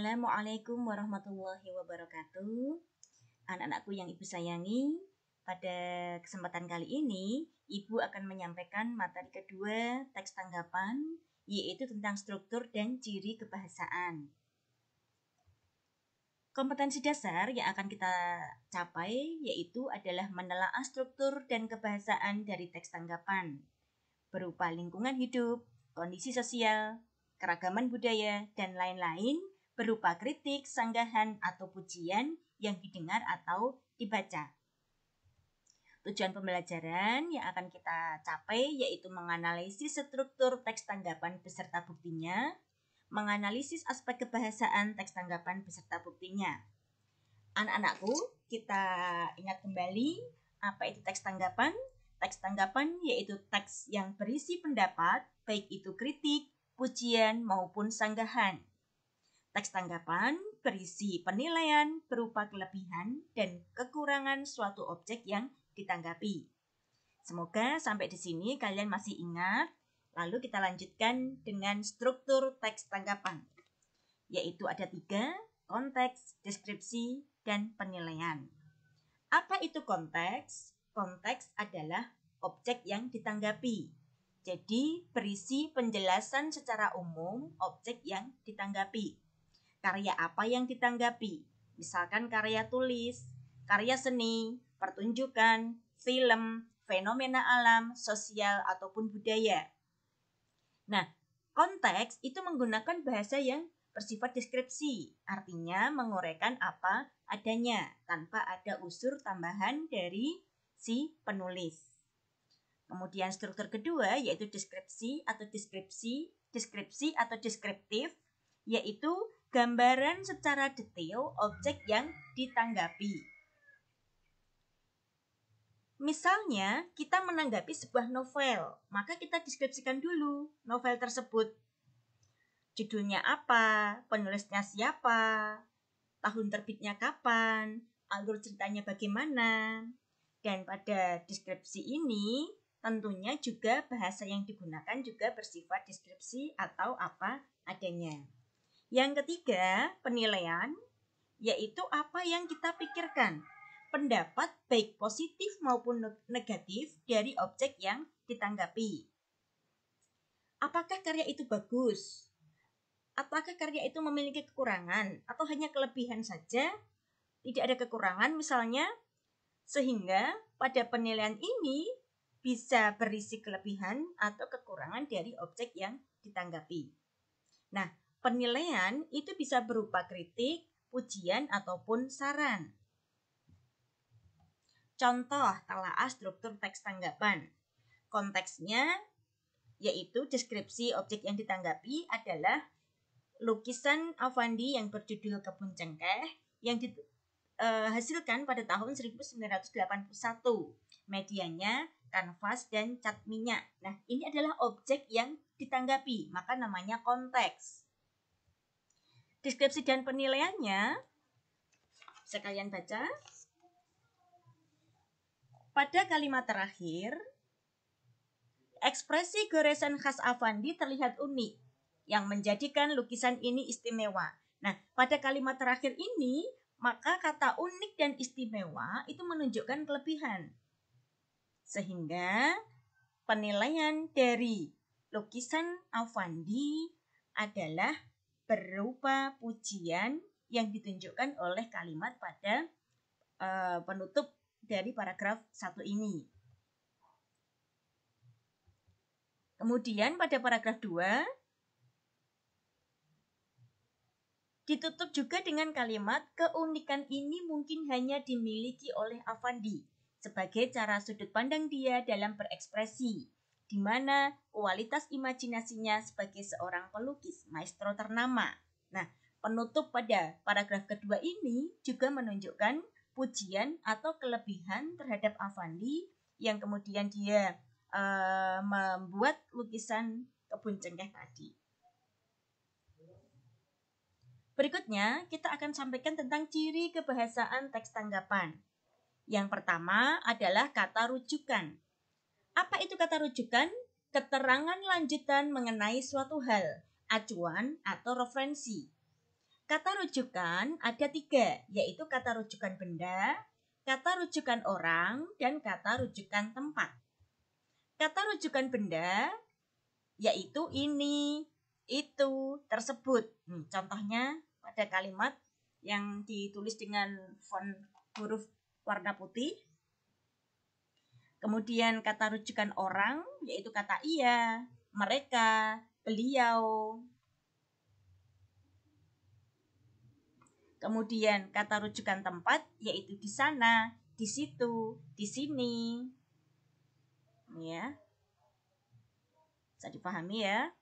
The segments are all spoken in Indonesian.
Assalamualaikum warahmatullahi wabarakatuh. Anak-anakku yang Ibu sayangi, pada kesempatan kali ini Ibu akan menyampaikan materi kedua teks tanggapan, yaitu tentang struktur dan ciri kebahasaan. Kompetensi dasar yang akan kita capai yaitu adalah menelaah struktur dan kebahasaan dari teks tanggapan, berupa lingkungan hidup, kondisi sosial, keragaman budaya, dan lain-lain, berupa kritik, sanggahan, atau pujian yang didengar atau dibaca. Tujuan pembelajaran yang akan kita capai yaitu menganalisis struktur teks tanggapan beserta buktinya, menganalisis aspek kebahasaan teks tanggapan beserta buktinya. Anak-anakku, kita ingat kembali apa itu teks tanggapan? Teks tanggapan yaitu teks yang berisi pendapat, baik itu kritik, pujian, maupun sanggahan. Teks tanggapan berisi penilaian berupa kelebihan dan kekurangan suatu objek yang ditanggapi. Semoga sampai di sini kalian masih ingat. Lalu kita lanjutkan dengan struktur teks tanggapan, yaitu ada 3, konteks, deskripsi, dan penilaian. Apa itu konteks? Konteks adalah objek yang ditanggapi. Jadi berisi penjelasan secara umum objek yang ditanggapi. Karya apa yang ditanggapi? Misalkan karya tulis, karya seni, pertunjukan, film, fenomena alam, sosial, ataupun budaya. Nah, konteks itu menggunakan bahasa yang bersifat deskripsi, artinya menguraikan apa adanya, tanpa ada unsur tambahan dari si penulis. Kemudian struktur kedua yaitu deskripsi atau deskriptif, yaitu gambaran secara detail objek yang ditanggapi. Misalnya, kita menanggapi sebuah novel, maka kita deskripsikan dulu novel tersebut. Judulnya apa, penulisnya siapa, tahun terbitnya kapan, alur ceritanya bagaimana. Dan pada deskripsi ini, tentunya juga bahasa yang digunakan juga bersifat deskripsi atau apa adanya. Yang ketiga, penilaian, yaitu apa yang kita pikirkan, pendapat baik positif maupun negatif dari objek yang ditanggapi. Apakah karya itu bagus? Apakah karya itu memiliki kekurangan atau hanya kelebihan saja? Tidak ada kekurangan misalnya, sehingga pada penilaian ini bisa berisi kelebihan atau kekurangan dari objek yang ditanggapi. Nah, penilaian itu bisa berupa kritik, pujian, ataupun saran. Contoh telaah struktur teks tanggapan. Konteksnya yaitu deskripsi objek yang ditanggapi adalah lukisan Affandi yang berjudul Kebun Cengkeh yang dihasilkan pada tahun 1981. Medianya kanvas dan cat minyak. Nah, ini adalah objek yang ditanggapi, maka namanya konteks. Deskripsi dan penilaiannya, sekalian baca. Pada kalimat terakhir, ekspresi goresan khas Affandi terlihat unik, yang menjadikan lukisan ini istimewa. Nah, pada kalimat terakhir ini, maka kata unik dan istimewa itu menunjukkan kelebihan. Sehingga penilaian dari lukisan Affandi adalah berupa pujian yang ditunjukkan oleh kalimat pada penutup dari paragraf 1 ini. Kemudian pada paragraf 2 ditutup juga dengan kalimat keunikan ini mungkin hanya dimiliki oleh Affandi sebagai cara sudut pandang dia dalam berekspresi, di mana kualitas imajinasinya sebagai seorang pelukis maestro ternama. Nah, penutup pada paragraf kedua ini juga menunjukkan pujian atau kelebihan terhadap Affandi yang kemudian dia membuat lukisan Kebun Cengkeh tadi. Berikutnya, kita akan sampaikan tentang ciri kebahasaan teks tanggapan. Yang pertama adalah kata rujukan. Apa itu kata rujukan? Keterangan lanjutan mengenai suatu hal, acuan atau referensi. Kata rujukan ada 3, yaitu kata rujukan benda, kata rujukan orang, dan kata rujukan tempat. Kata rujukan benda yaitu ini, itu, tersebut. Contohnya pada kalimat yang ditulis dengan font huruf warna putih. Kemudian kata rujukan orang yaitu kata ia, mereka, beliau. Kemudian kata rujukan tempat yaitu di sana, di situ, di sini. Ya. Bisa dipahami ya.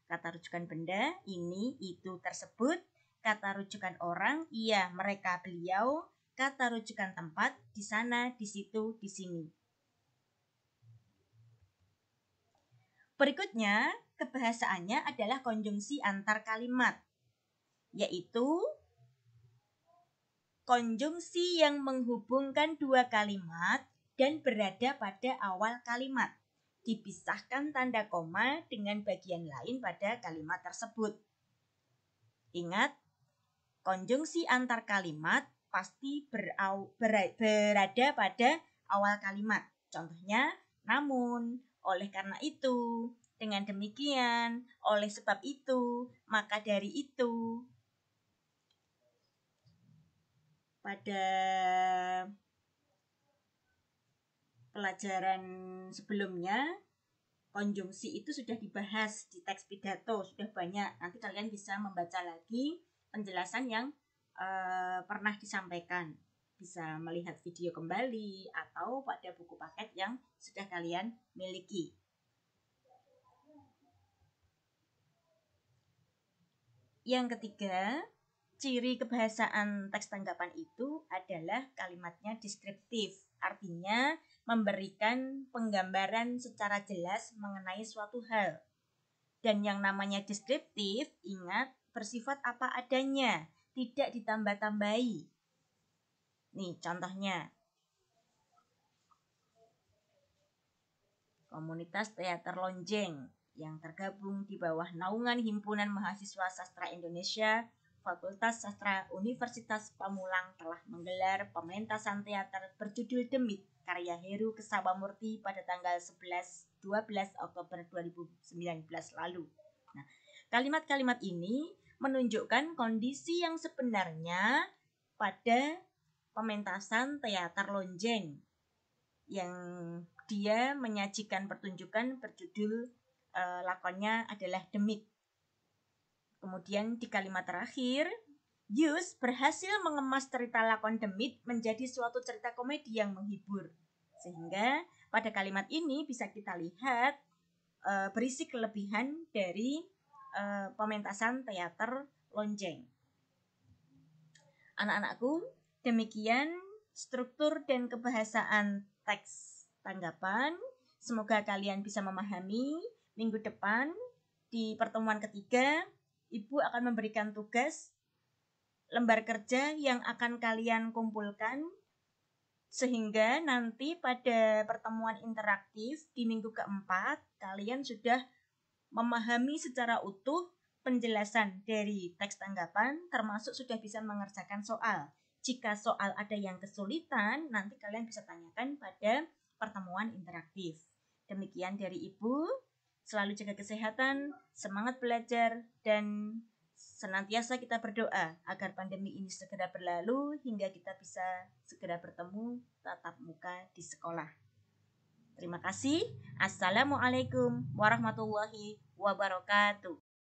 Kata rujukan benda ini, itu, tersebut. Kata rujukan orang ia, mereka, beliau. Kata rujukan tempat di sana, di situ, di sini. Berikutnya, kebahasaannya adalah konjungsi antar kalimat, yaitu konjungsi yang menghubungkan dua kalimat dan berada pada awal kalimat. Dipisahkan tanda koma dengan bagian lain pada kalimat tersebut. Ingat, konjungsi antar kalimat pasti berada pada awal kalimat. Contohnya, namun, oleh karena itu, dengan demikian, oleh sebab itu, maka dari itu. Pada pelajaran sebelumnya, konjungsi itu sudah dibahas di teks pidato, sudah banyak. Nanti kalian bisa membaca lagi penjelasan yang pernah disampaikan. Bisa melihat video kembali atau pada buku paket yang sudah kalian miliki. Yang ketiga, ciri kebahasaan teks tanggapan itu adalah kalimatnya deskriptif. Artinya memberikan penggambaran secara jelas mengenai suatu hal. Dan yang namanya deskriptif, ingat, bersifat apa adanya, tidak ditambah-tambahi. Nih contohnya. Komunitas Teater Lonjeng yang tergabung di bawah naungan Himpunan Mahasiswa Sastra Indonesia, Fakultas Sastra Universitas Pamulang telah menggelar pementasan teater berjudul Demit karya Heru Kesawamurti pada tanggal 11-12 Oktober 2019 lalu. Nah, kalimat-kalimat ini menunjukkan kondisi yang sebenarnya pada pementasan teater Lonjeng yang dia menyajikan pertunjukan berjudul lakonnya adalah Demit. Kemudian di kalimat terakhir, Yus berhasil mengemas cerita lakon Demit menjadi suatu cerita komedi yang menghibur. Sehingga pada kalimat ini bisa kita lihat berisi kelebihan dari pementasan teater Lonjeng. Anak-anakku, demikian struktur dan kebahasaan teks tanggapan. Semoga kalian bisa memahami. Minggu depan di pertemuan ketiga, Ibu akan memberikan tugas lembar kerja yang akan kalian kumpulkan sehingga nanti pada pertemuan interaktif di minggu keempat kalian sudah memahami secara utuh penjelasan dari teks tanggapan, termasuk sudah bisa mengerjakan soal. Jika soal ada yang kesulitan, nanti kalian bisa tanyakan pada pertemuan interaktif. Demikian dari Ibu, selalu jaga kesehatan, semangat belajar, dan senantiasa kita berdoa agar pandemi ini segera berlalu hingga kita bisa segera bertemu tatap muka di sekolah. Terima kasih. Assalamualaikum warahmatullahi wabarakatuh.